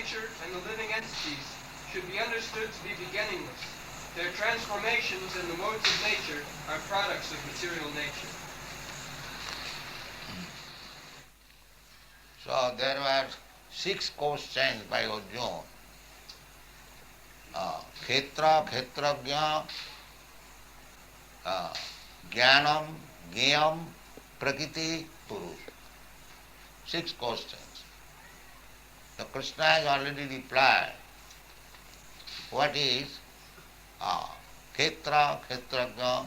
nature and the living entities should be understood to be beginningless. Their transformations and the modes of nature are products of material nature. So there were 6 questions by Arjuna. Khetra, Khetragya, Jnanam, Gyam, Prakriti, Purush. 6 questions. So Krishna has already replied. What is Khetra, Khetragya,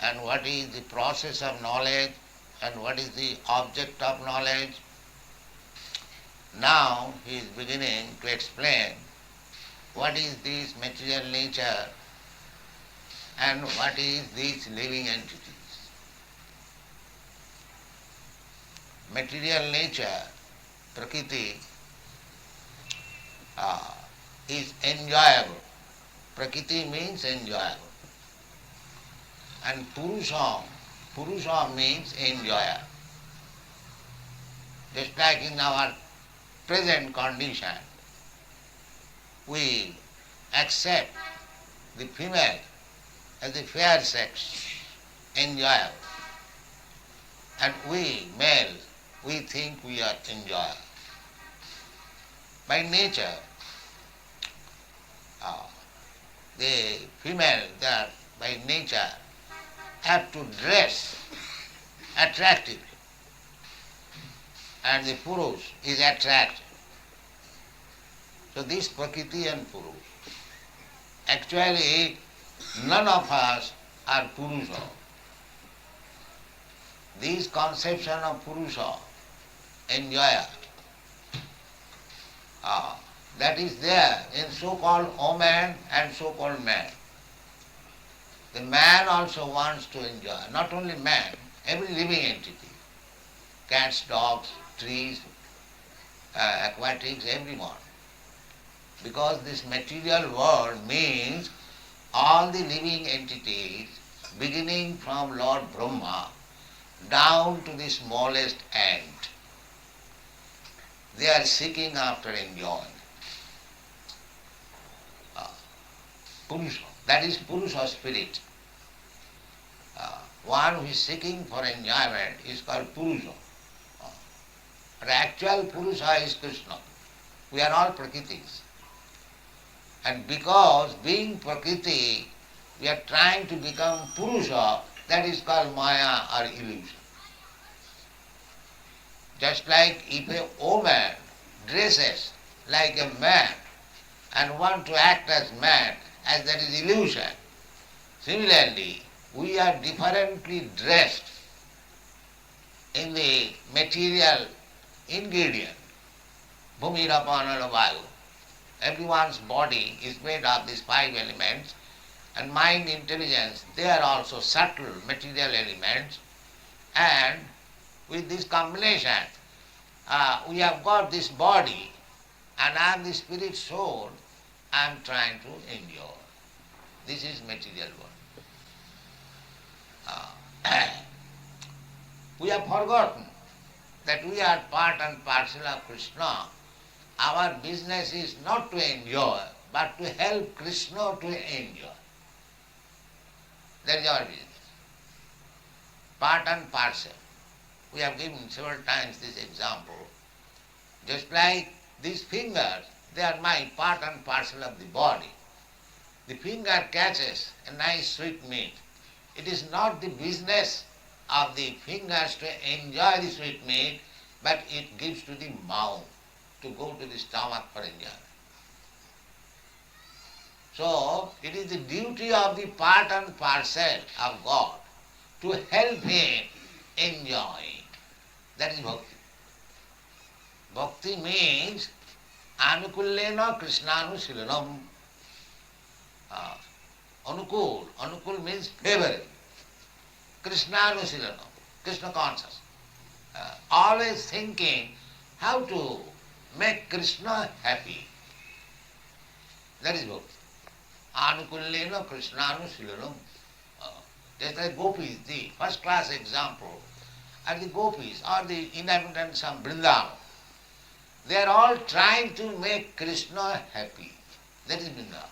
and what is the process of knowledge, and what is the object of knowledge? Now he is beginning to explain what is this material nature and what is these living entities. Material nature, Prakriti, is enjoyable. Prakriti means enjoyable. And Purusha means enjoyer. Just like in our present condition, we accept the female as the fair sex, enjoyer. And we, male, we think we are enjoyer. By nature, the female, they are by nature have to dress attractively, and the Purush is attractive. So this Prakriti and Purush. Actually, none of us are Purusha. This conception of Purusha, enjoyer, that is there in so-called woman and so-called man. The man also wants to enjoy, not only man, every living entity, cats, dogs, trees, aquatics, everyone. Because this material world means all the living entities, beginning from Lord Brahma down to the smallest ant, they are seeking after enjoying. Purusha, that is Purusha spirit. One who is seeking for enjoyment is called Purusha. But actual Purusha is Krishna. We are all Prakritis. And because being Prakriti, we are trying to become Purusha, that is called Maya or illusion. Just like if a woman dresses like a man and want to act as man, as that is illusion. Similarly, we are differently dressed in the material ingredient, Bhumi, Rapana, Vayu. Everyone's body is made of these 5 elements, and mind, intelligence, they are also subtle material elements, and with this combination, we have got this body, and I am the spirit soul, I am trying to enjoy. This is material world. We have forgotten that we are part and parcel of Krishna. Our business is not to enjoy, but to help Krishna to enjoy. That is our business. Part and parcel. We have given several times this example. Just like these fingers, they are my part and parcel of the body. The finger catches a nice sweet meat. It is not the business of the fingers to enjoy the sweet meat, but it gives to the mouth to go to the stomach for enjoyment. So, it is the duty of the part and parcel of God to help him enjoy. That is bhakti. Bhakti means anukullena krishnanushilanam. Anukul means favorable. Krishnanushilanam, Krishna conscious. Always thinking how to make Krishna happy. That is bhakti. Anukullena krishnanushilanam. Just like gopis, the first class example are the gopis or the inhabitants of Vrindavan. They are all trying to make Krishna happy. That is Vrindavan.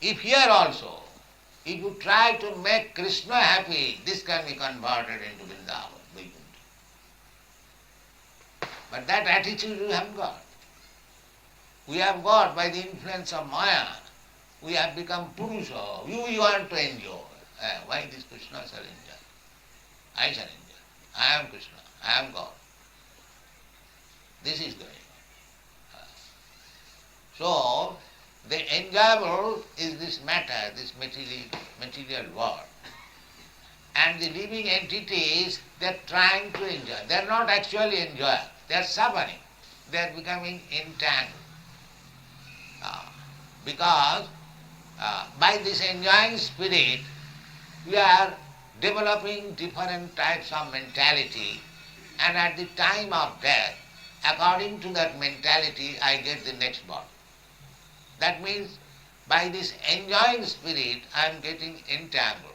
If here also, if you try to make Krishna happy, this can be converted into Vrindavan, Vaikuntha. But that attitude we haven't got. We have got, by the influence of Maya, we have become Purusha. We want to enjoy. Why this Krishna shall enjoy? I shall enjoy. I am Krishna. I am God. This is going on. So, the enjoyable is this matter, this material world. And the living entities, they are trying to enjoy. They are not actually enjoying. They are suffering. They are becoming entangled. Because by this enjoying spirit, we are developing different types of mentality, and at the time of death, according to that mentality, I get the next body. That means by this enjoying spirit, I am getting entangled.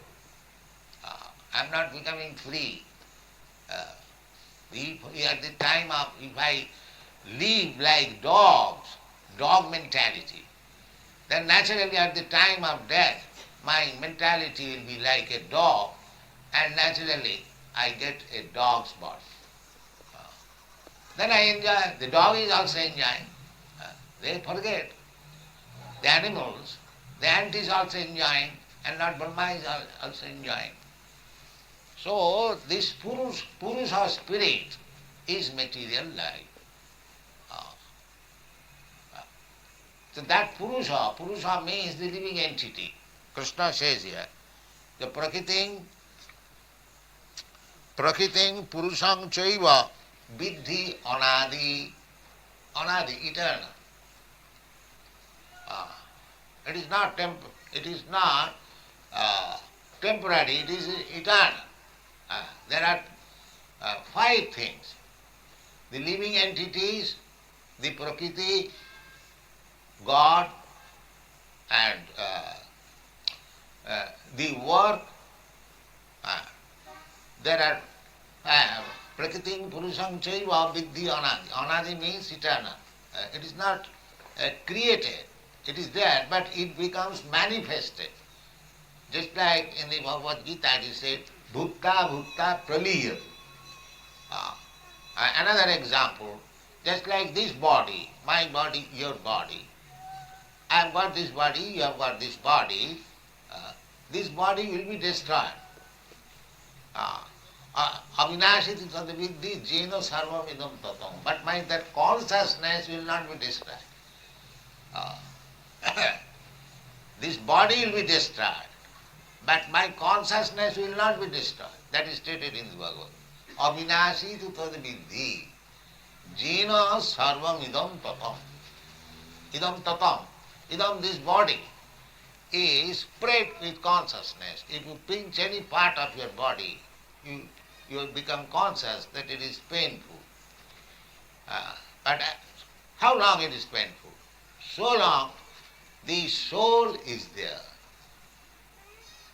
I am not becoming free. At the time of, if I live like dogs, dog mentality, then naturally at the time of death, my mentality will be like a dog, and naturally I get a dog's body. Then I enjoy. The dog is also enjoying. They forget. The animals, the ant is also enjoying, and Lord Brahma is also enjoying. So this Purusha spirit is material life. So that Purusha means the living entity. Krishna says here, the Prakriting Purushang Chaiva Vidhi Anadi, eternal. It is not temporary, it is eternal. There are 5 things. The living entities, the Prakriti, God, and the work. There are Prakriting Purusham Chaiva Vidhi Anadi. Anadi means eternal. It is not created. It is there, but it becomes manifested. Just like in the Bhagwat Geeta it is said, Bhutta Praliyatu. Another example, just like this body, my body, your body. I have got this body, you have got this body. This body will be destroyed. Avinashiti tadavidhi jeno sarvam idam tatam. But that consciousness will not be destroyed. This body will be destroyed, but my consciousness will not be destroyed. That is stated in the Bhagavad. Avinashiti tadavidhi jeno sarvam idam tatam. Idam tatam. Idam, this body, is spread with consciousness. If you pinch any part of your body, you will become conscious that it is painful. But how long it is painful? So long the soul is there.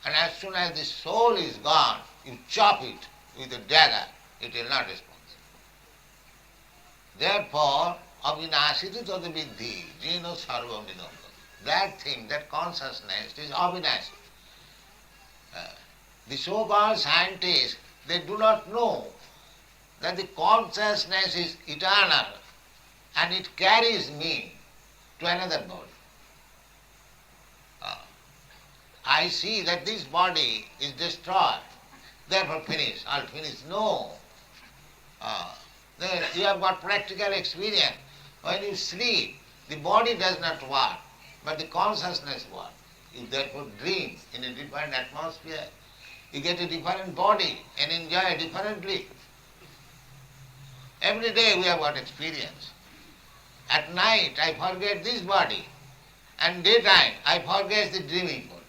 And as soon as the soul is gone, you chop it with a dagger, it will not respond. Therefore, avinashiti tadavidhi jeno sarvam idam. That thing, that consciousness is avinashi. The so-called scientists, they do not know that the consciousness is eternal and it carries me to another body. I see that this body is destroyed, therefore finished, all finished. No. You have got practical experience. When you sleep, the body does not work, but the consciousness works. You therefore dream in a different atmosphere. You get a different body and enjoy differently. Every day we have got experience. At night I forget this body, and daytime I forget the dreaming body.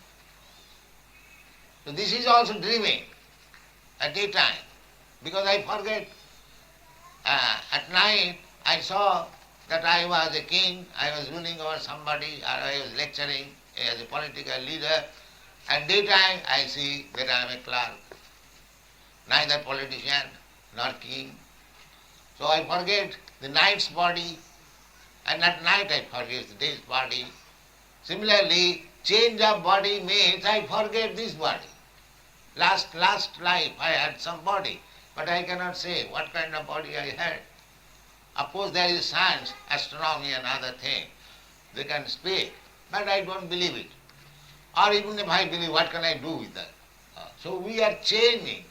So this is also dreaming at daytime, because I forget. At night I saw that I was a king, I was ruling over somebody, or I was lecturing as a political leader. At daytime I see that I am a clerk, neither politician nor king. So I forget the night's body, and at night I forget the day's body. Similarly, change of body means I forget this body. Last life I had some body, but I cannot say what kind of body I had. Of course there is science, astronomy and other things. They can speak, but I don't believe it. Or even if I believe, what can I do with that? So we are changing.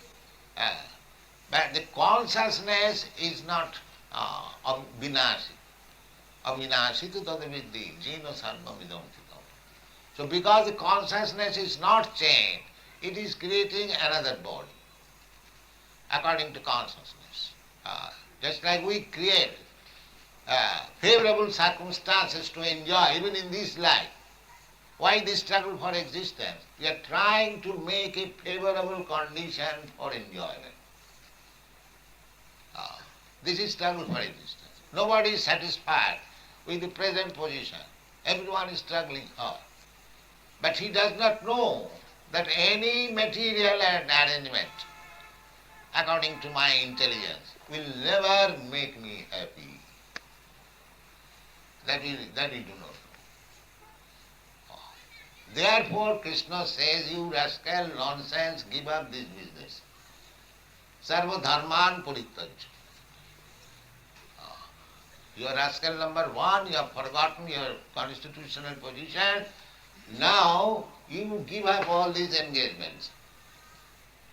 But the consciousness is not vinasi. Avinasi tu tadavidhi, jino sarvam idam chidam. So because the consciousness is not changed, it is creating another body according to consciousness. Just like we create favorable circumstances to enjoy even in this life. Why this struggle for existence? We are trying to make a favorable condition for enjoyment. This is struggle for existence. Nobody is satisfied with the present position. Everyone is struggling hard. But he does not know that any material and arrangement, according to my intelligence, will never make me happy. That we do not know. Therefore Krishna says, you rascal, nonsense, give up this business. Sarva dharman parityajya. You are rascal number one, you have forgotten your constitutional position. Now you give up all these engagements.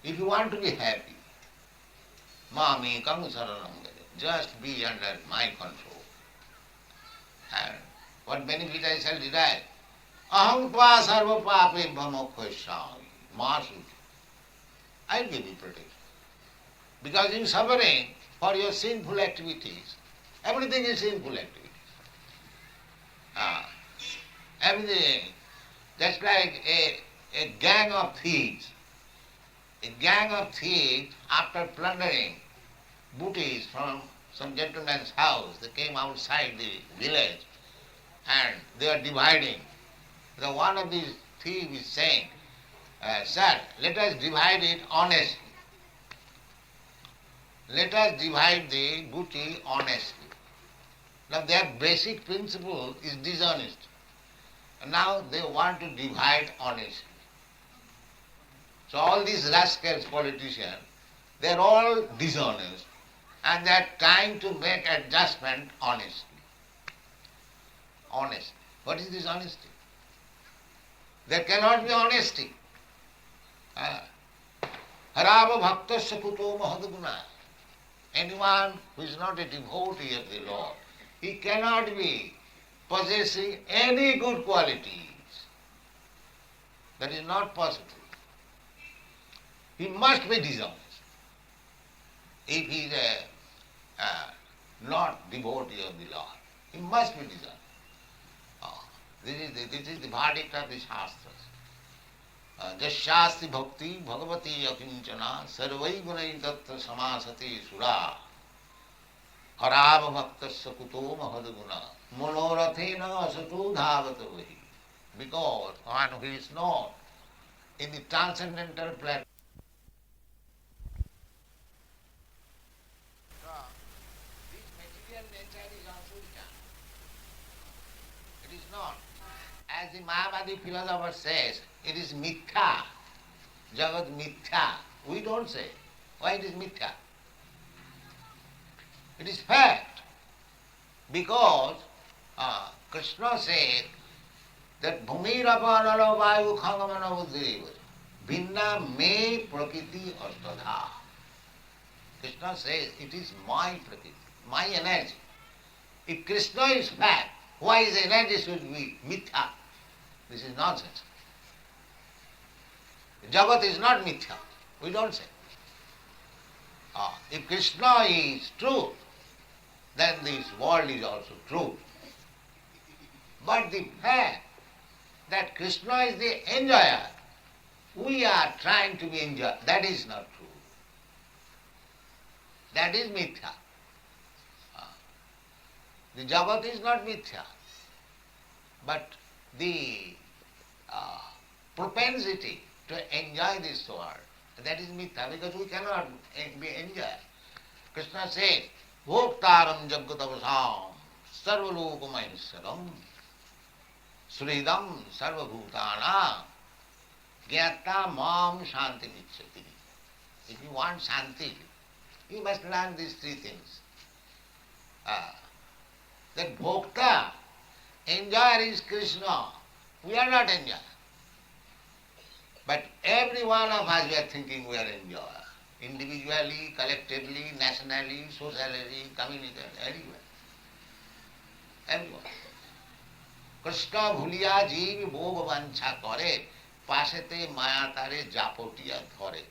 If you want to be happy, mami kam saranam gare, just be under my control. And what benefit I shall derive? Aham tva sarva pape bhamokhoshami, masuti. I will give you protection. Because in suffering for your sinful activities, everything is sinful activities. Everything, just like a gang of thieves. A gang of thieves, after plundering booties from some gentleman's house, they came outside the village and they are dividing. The one of these thieves is saying, sir, let us divide it honestly. Let us divide the booty honestly. Now their basic principle is dishonest. And now they want to divide honestly. So all these rascals, politicians, they are all dishonest and they are trying to make adjustment honestly. Honesty. What is this honesty? There cannot be honesty. Harava bhaktasya kuto mahadguna. Anyone who is not a devotee of the Lord, he cannot be possessing any good qualities. That is not possible. He must be dishonest. If he is not devotee of the Lord, he must be dishonest. This is the verdict of the Shastras. Jasyasti bhakti bhagavati akinchana sarvai gunai tatra samasati sura harava bhaktasya kuto mahadguna monorathena asato dhavata vahi. Because one who is not in the transcendental planet, this material nature is also returned. It is not. As the Mayavadi philosopher says, it is mithya. Jagat mithya. We don't say. Why it is mithya? It is fact. Because Krishna said that bhumirapānalo vayu khangamana buddhiriva bhinna me prakriti astadha. Krishna says it is my prakriti, my energy. If Krishna is fact, why his energy should be mithya? This is nonsense. Jagat is not mithya. We don't say. If Krishna is true, then this world is also true. But the fact that Krishna is the enjoyer, we are trying to be enjoyed, that is not true. That is mithya. The Jagat is not mithya. But the propensity to enjoy this world, that is mithya, because we cannot be enjoyed. Krishna says, Bhoktaram Jagatavasam Sarvalokamaheswaram Suridam Sarvabhutana Gyata Mam Shanti Michati. If you want Shanti, you must learn these three things. That Bhokta, enjoyer is Krishna. We are not enjoyer. But every one of us we are thinking we are enjoyer. Individually, collectively, nationally, socially, community, everywhere. Everyone. Krishna bhuliya jeev bhog vancha kare, pasete maya tare japotiya dhare.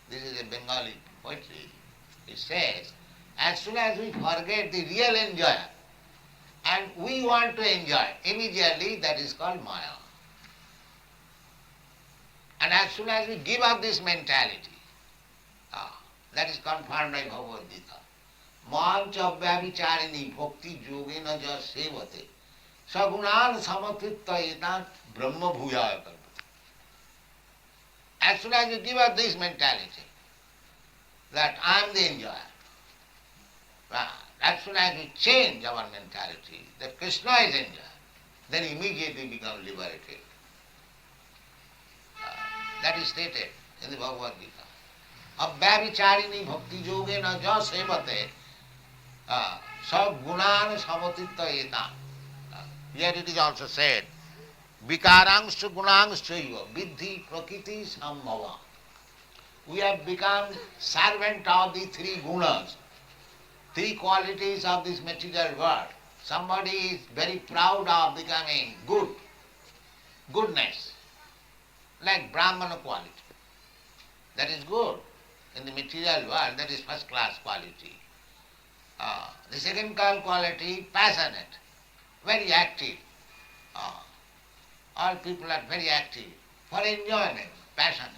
This is a Bengali poetry. It says, as soon as we forget the real enjoyer and we want to enjoy, immediately that is called Maya. And as soon as we give up this mentality, that is confirmed by Bhagwat Geeta. Mam chabhyavicharini bhakti yogena ja sevate sagunan samatittayetan brahma bhuyaya karma. As soon as you give up this mentality, that I am the enjoyer, as soon as we change our mentality, that Krishna is enjoyer, then immediately become liberated. That is stated in the Bhagavad Gita. Abhyavicharini bhakti yogena ja sevate sab gunan samatittayetan. Here it is also said, Vikarangsha gunangsha vidhi prakriti sambhava. We have become servant of the three gunas, three qualities of this material world. Somebody is very proud of becoming good, goodness, like Brahmana quality. That is good. In the material world, that is first class quality. The second quality, passionate, very active. All people are very active for enjoyment, passionate.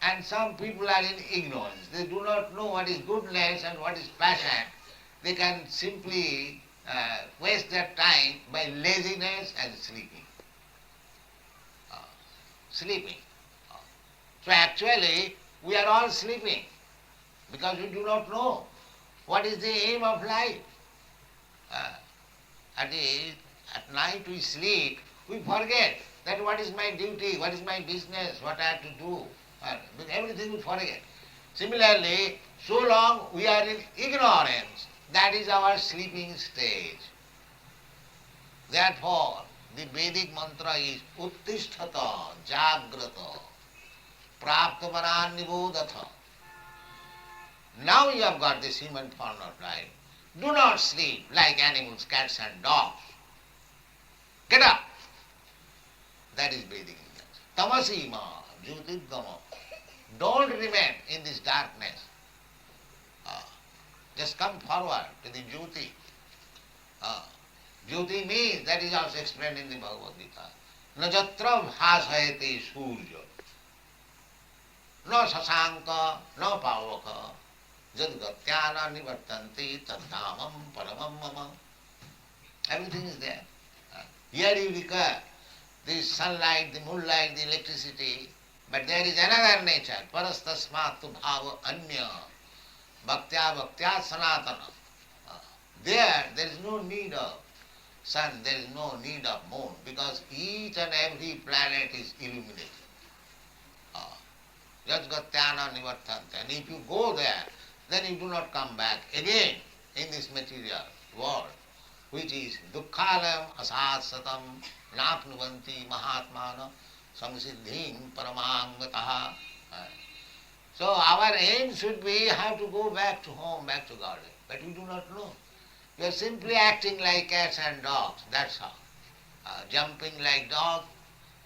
And some people are in ignorance. They do not know what is goodness and what is passion. They can simply waste their time by laziness and sleeping. Sleeping. So actually, we are all sleeping because we do not know what is the aim of life. At night we sleep, we forget that what is my duty, what is my business, what I have to do. Everything we forget. Similarly, so long we are in ignorance, that is our sleeping stage. Therefore, the Vedic mantra is Uttisthata Jagrata Praptavaran Nibodhatha. Now you have got this human form of life. Do not sleep like animals, cats and dogs. Get up. That is Vedic English. Tamasima Jyotirgama. Don't remain in this darkness. Just come forward to the Jyoti. Jyoti means, that is also explained in the Bhagavad Gita. Najatra bhasayate surya. No sasanka, no pavaka. Jadgatyana nivartanti tadhamam paramam mama. Everything is there. Here you recur the sunlight, the moonlight, the electricity, but there is another nature. Parastasmatu bhava anya. Bhaktya sanatana. There is no need of sun, there is no need of moon, because each and every planet is illuminated. Jajgatyana nivartante. And if you go there, then you do not come back again in this material world, which is dukkhalam asasatam napnuvanti mahatmana samsiddhim paramangataha. So our aim should be how to go back to home, back to Godhead. But we do not know. We are simply acting like cats and dogs, that's all. Jumping like dog,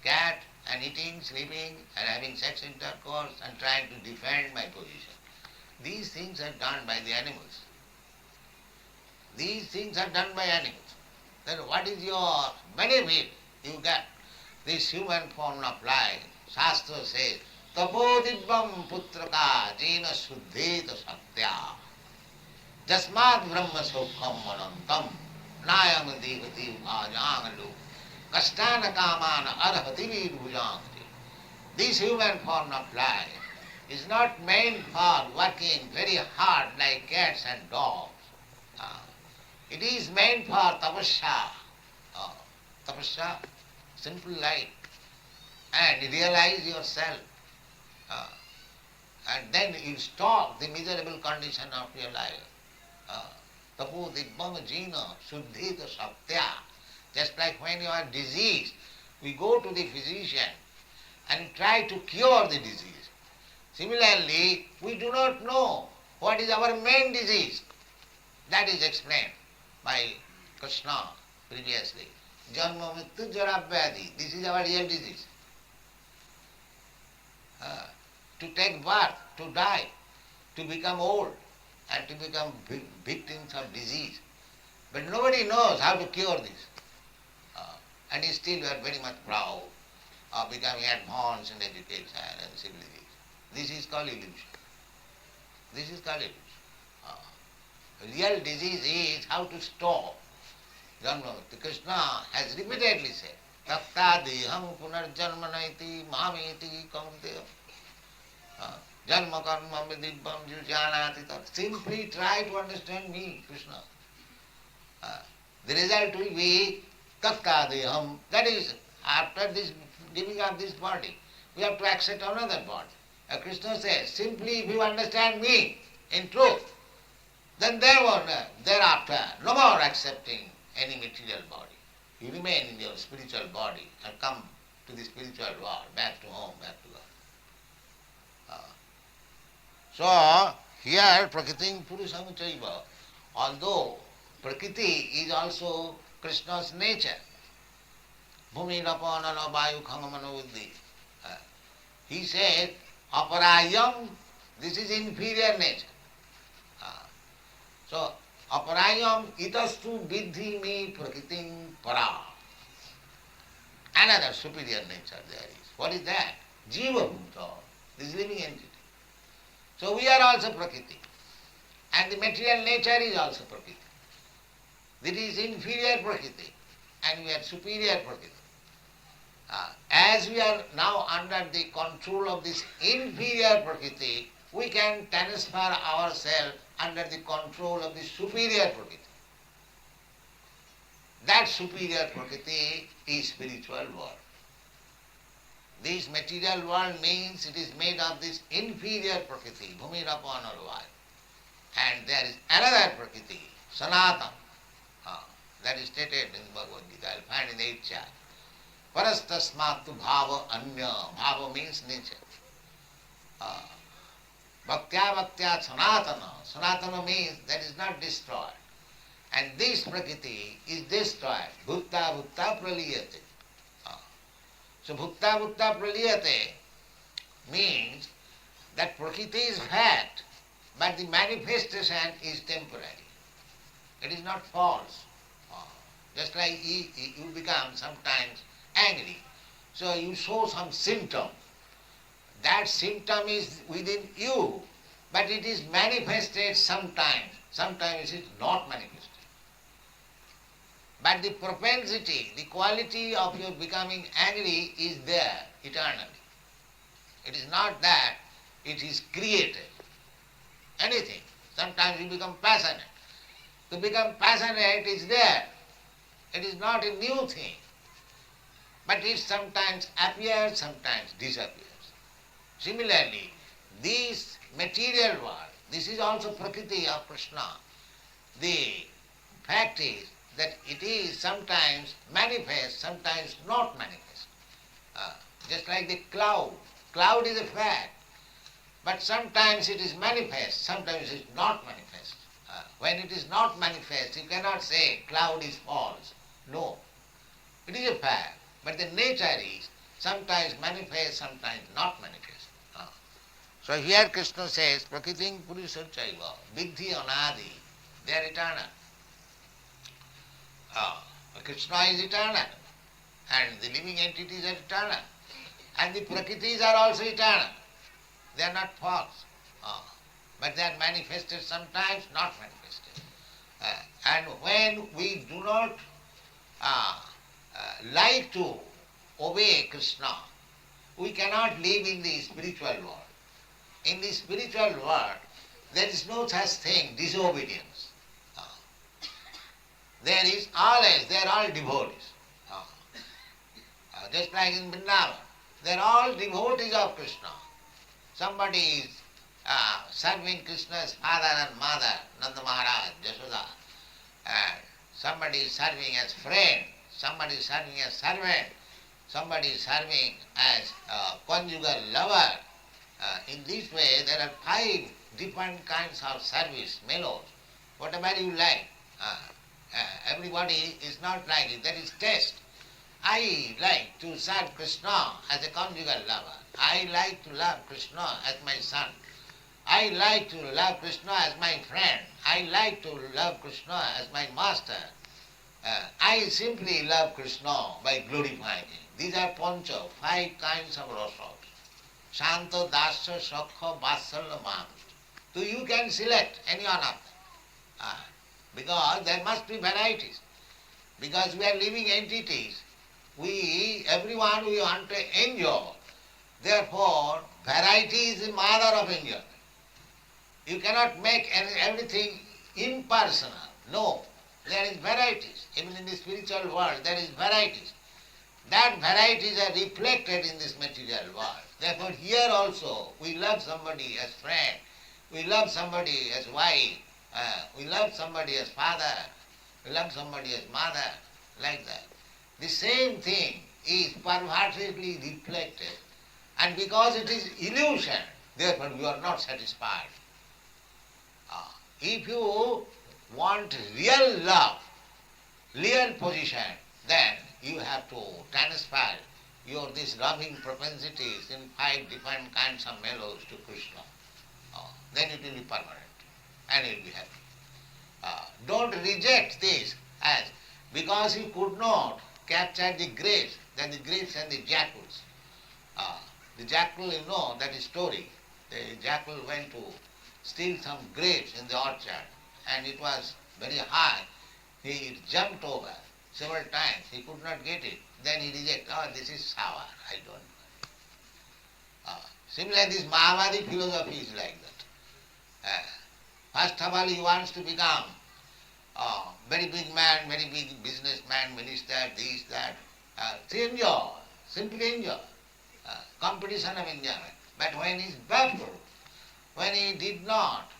cat, and eating, sleeping, and having sex intercourse, and trying to defend my position. These things are done by the animals. These things are done by animals. Then what is your benefit you get? This human form of life, Shastra says, Tapodibam putraka jena suddheta satya jasmat brahma sokham manantam nayam devati upajangalu kastana kamana arhati virujangti. This human form of life is not meant for working very hard like cats and dogs. Uh, it is meant for tapasya. Uh, tapasya, simple life. And realize yourself. Uh, and then you stop the miserable condition of your life. Tapo dibbam jina suddhita satya. Just like when you are diseased, we go to the physician and try to cure the disease. Similarly, we do not know what is our main disease. That is explained by Krishna previously. Janma mrityu jara vyadhi. This is our real disease. To take birth, to die, to become old, and to become victims of disease. But nobody knows how to cure this. And still we are very much proud of becoming advanced in education and civilization. This is called illusion. This is called illusion. Real disease is how to stop. Krishna has repeatedly said, Takta deham punarjanmanaiti mamiti kaunteya. Janma karma vidibbam jujanati tat. Simply try to understand me, Krishna. The result will be takta deham. That is, after this giving up this body, we have to accept another body. Krishna says, simply if you understand me in truth, then thereafter, no more accepting any material body. You remain in your spiritual body and come to the spiritual world, back to home, back to God. So, here Prakritim Purusam Chaiva, although Prakriti is also Krishna's nature, Bhumi Rapanana Vayu Khangamano Buddhi. He said, Aparayam, this is inferior nature. So, Aparayam itastu vidhi me prakritim para. Another superior nature there is. What is that? Jiva Bhuta, this living entity. So we are also Prakriti. And the material nature is also Prakriti. This is inferior Prakriti and we are superior Prakriti. As we are now under the control of this inferior Prakriti, we can transfer ourselves under the control of the superior Prakriti. That superior Prakriti is spiritual world. This material world means it is made of this inferior Prakriti, Bhumi Rapana Vayu. And there is another Prakriti, Sanatana. That is stated in Bhagwat Geeta. I will find in the 8th chapter. Parastasmatu bhava anya. Bhava means nature. Bhaktya bhaktya sanatana. Sanatana means that is not destroyed. And this Prakriti is destroyed. Bhutta bhutta praliyate. So bhutta bhutta praliyate means that Prakriti is fact, but the manifestation is temporary. It is not false. Just like you become sometimes angry. So you show some symptom. That symptom is within you, but it is manifested sometimes. Sometimes it is not manifested. But the propensity, the quality of your becoming angry is there eternally. It is not that it is created. Anything. Sometimes you become passionate. To become passionate is there. It is not a new thing. But it sometimes appears, sometimes disappears. Similarly, this material world, this is also Prakriti of Krishna. The fact is that it is sometimes manifest, sometimes not manifest. Just like the cloud. Cloud is a fact, but sometimes it is manifest, sometimes it is not manifest. When it is not manifest, you cannot say cloud is false. No, it is a fact, but the nature is sometimes manifest, sometimes not manifest. So here Krishna says, Prakritim Purusha Chaiva, Vidhi Anadi, they are eternal. Krishna is eternal, and the living entities are eternal, and the Prakritis are also eternal. They are not false, but they are manifested sometimes, not manifested. And when we do not like to obey Krishna, we cannot live in the spiritual world. In the spiritual world, there is no such thing, disobedience. There is always, they are all devotees. Just like in Vrindavan, they are all devotees of Krishna. Somebody is serving Krishna's father and mother, Nanda Maharaj, Jashoda, and somebody is serving as friend, somebody is serving as servant, somebody is serving as conjugal lover. In this way, there are 5 different kinds of service, mellows, whatever you like. Everybody is not like it, there is taste. I like to serve Krishna as a conjugal lover. I like to love Krishna as my son. I like to love Krishna as my friend. I like to love Krishna as my master. I simply love Krishna by glorifying him. These are pancha, 5 kinds of rasas. Shanta, Dasya, Sakha, Vatsalya, Mam. So you can select any one of them. Because there must be varieties. Because we are living entities. Everyone we want to enjoy. Therefore, variety is the mother of enjoyment. You cannot make everything impersonal. No, there is varieties. Even in the spiritual world, there is varieties. That varieties are reflected in this material world. Therefore, here also, we love somebody as friend, we love somebody as wife, we love somebody as father, we love somebody as mother, like that. The same thing is pervertedly reflected, and because it is illusion, therefore you are not satisfied. If you want real love, real position, then you have to transfer your these loving propensities in 5 different kinds of mellows to Krishna. Then it will be permanent, and you will be happy. Don't reject this as because he could not capture the grapes, then the grapes and the jackals. The jackal, you know, that is story. The jackal went to steal some grapes in the orchard, and it was very high. He jumped over several times. He could not get it. Then he rejected, this is sour, I don't know. Similarly, this Mahavadi philosophy is like that. First of all, he wants to become very big man, very big businessman, minister, this, that. To enjoy, simply enjoy. Competition of enjoyment. But when he is baffled, when he did not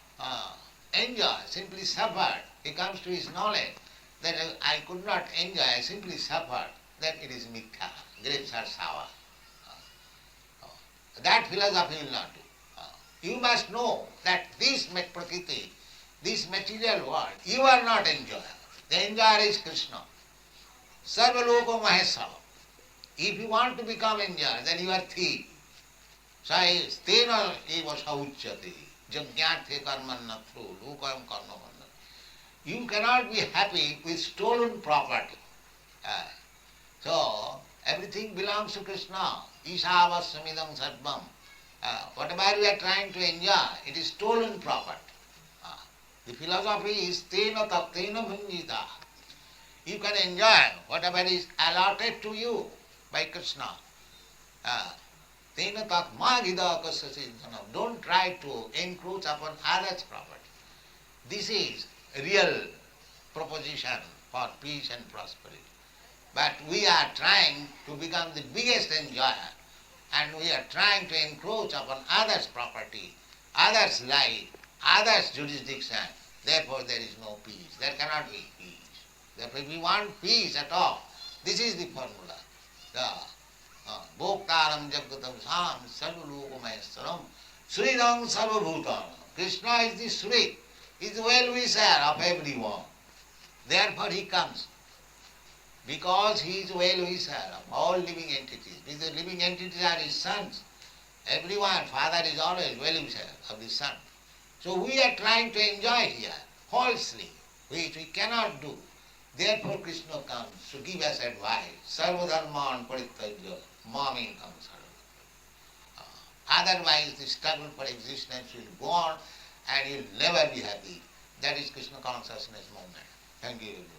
enjoy, simply suffered, he comes to his knowledge that I could not enjoy, I simply suffered, then it is mithya. Grapes are sour. That philosophy will not do. You must know that this prakriti, this material world, you are not enjoyer. The enjoyer is Krishna. Sarva loko mahesava. If you want to become enjoyer, then you are thief. Sai stena eva sauchyate. Jagyarthe karmannatru lokayam karmavanna. You cannot be happy with stolen property. So, everything belongs to Krishna. Ishavassamidam sarvam. Whatever we are trying to enjoy, it is stolen property. The philosophy is tena tattena bhunjita. You can enjoy whatever is allotted to you by Krishna. Tena tat magida kasasiddhanam. Don't try to encroach upon others' property. This is real proposition for peace and prosperity. But we are trying to become the biggest enjoyer, and we are trying to encroach upon others' property, others' life, others' jurisdiction. Therefore there is no peace. There cannot be peace. Therefore if we want peace at all, this is the formula. The Bhoktaram Jagatam Sam Sarvalokamayastharam Sridam Sarvabhutanam. Krishna is the Sri, is the well-wisher of everyone. Therefore he comes. Because he is well-wisher of all living entities. Because the living entities are his sons. Everyone, father is always well-wisher of the son. So we are trying to enjoy here, falsely, which we cannot do. Therefore Krishna comes to give us advice. Sarvadharman parityajya mamekam sarva. Otherwise the struggle for existence will go on and you will never be happy. That is Krishna consciousness movement. Thank you everyone.